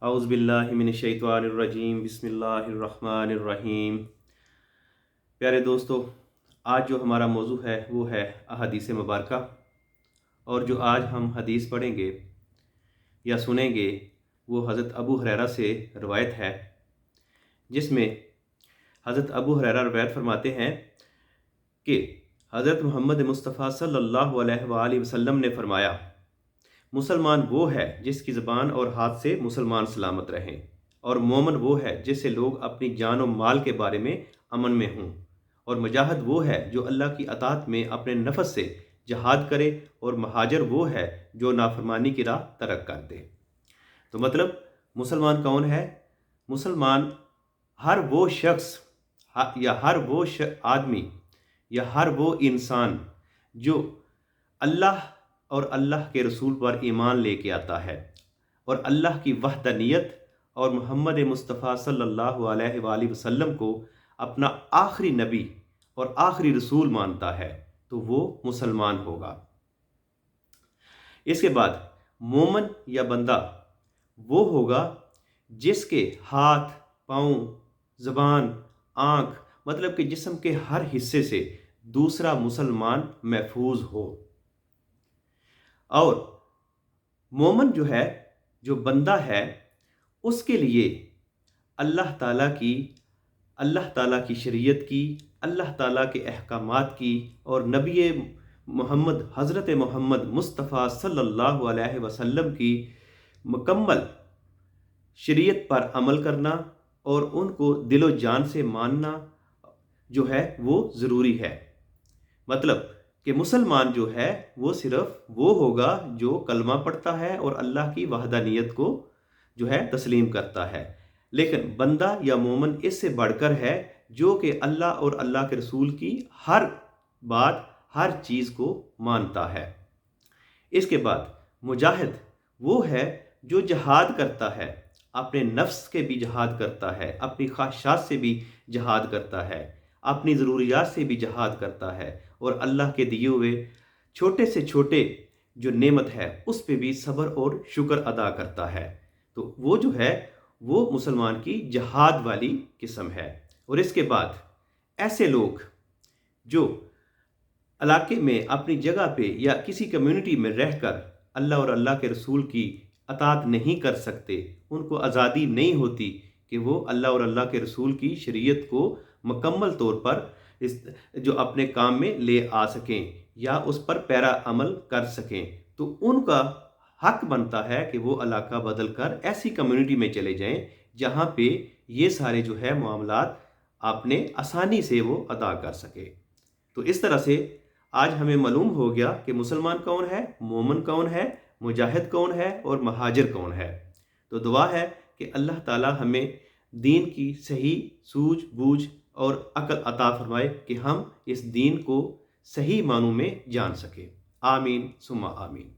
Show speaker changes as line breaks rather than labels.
اعوذ باللہ من الشیطان الرجیم، بسم اللہ الرحمن الرحیم۔ پیارے دوستو، آج جو ہمارا موضوع ہے وہ ہے احادیث مبارکہ، اور جو آج ہم حدیث پڑھیں گے یا سنیں گے وہ حضرت ابو ہریرہ سے روایت ہے، جس میں حضرت ابو ہریرہ روایت فرماتے ہیں کہ حضرت محمد مصطفیٰ صلی اللہ علیہ وآلہ وسلم نے فرمایا، مسلمان وہ ہے جس کی زبان اور ہاتھ سے مسلمان سلامت رہیں، اور مومن وہ ہے جس سے لوگ اپنی جان و مال کے بارے میں امن میں ہوں، اور مجاہد وہ ہے جو اللہ کی اطاعت میں اپنے نفس سے جہاد کرے، اور مہاجر وہ ہے جو نافرمانی کی راہ ترک کر دے۔ تو مطلب مسلمان کون ہے؟ مسلمان ہر وہ شخص یا ہر وہ آدمی یا ہر وہ انسان جو اللہ اور اللہ کے رسول پر ایمان لے کے آتا ہے، اور اللہ کی وحدانیت اور محمد مصطفیٰ صلی اللہ علیہ وآلہ وسلم کو اپنا آخری نبی اور آخری رسول مانتا ہے، تو وہ مسلمان ہوگا۔ اس کے بعد مومن یا بندہ وہ ہوگا جس کے ہاتھ، پاؤں، زبان، آنکھ، مطلب کہ جسم کے ہر حصے سے دوسرا مسلمان محفوظ ہو۔ اور مومن جو ہے، جو بندہ ہے، اس کے لیے اللہ تعالیٰ کی شریعت کی، اللہ تعالیٰ کے احکامات کی، اور نبی محمد حضرت محمد مصطفیٰ صلی اللہ علیہ وسلم کی مکمل شریعت پر عمل کرنا اور ان کو دل و جان سے ماننا جو ہے وہ ضروری ہے۔ مطلب کہ مسلمان جو ہے وہ صرف وہ ہوگا جو کلمہ پڑھتا ہے اور اللہ کی وحدانیت کو جو ہے تسلیم کرتا ہے، لیکن بندہ یا مومن اس سے بڑھ کر ہے جو کہ اللہ اور اللہ کے رسول کی ہر بات، ہر چیز کو مانتا ہے۔ اس کے بعد مجاہد وہ ہے جو جہاد کرتا ہے، اپنے نفس کے بھی جہاد کرتا ہے، اپنی خواہشات سے بھی جہاد کرتا ہے، اپنی ضروریات سے بھی جہاد کرتا ہے، اور اللہ کے دیے ہوئے چھوٹے سے چھوٹے جو نعمت ہے اس پہ بھی صبر اور شکر ادا کرتا ہے۔ تو وہ جو ہے وہ مسلمان کی جہاد والی قسم ہے۔ اور اس کے بعد ایسے لوگ جو علاقے میں اپنی جگہ پہ یا کسی کمیونٹی میں رہ کر اللہ اور اللہ کے رسول کی اطاعت نہیں کر سکتے، ان کو آزادی نہیں ہوتی کہ وہ اللہ اور اللہ کے رسول کی شریعت کو مکمل طور پر جو اپنے کام میں لے آ سکیں یا اس پر پیرا عمل کر سکیں، تو ان کا حق بنتا ہے کہ وہ علاقہ بدل کر ایسی کمیونٹی میں چلے جائیں جہاں پہ یہ سارے جو ہے معاملات آپ نے آسانی سے وہ ادا کر سکے۔ تو اس طرح سے آج ہمیں معلوم ہو گیا کہ مسلمان کون ہے، مومن کون ہے، مجاہد کون ہے، اور مہاجر کون ہے۔ تو دعا ہے کہ اللہ تعالی ہمیں دین کی صحیح سوجھ بوجھ اور عقل عطا فرمائے کہ ہم اس دین کو صحیح معنوں میں جان سکیں۔ آمین ثم آمین۔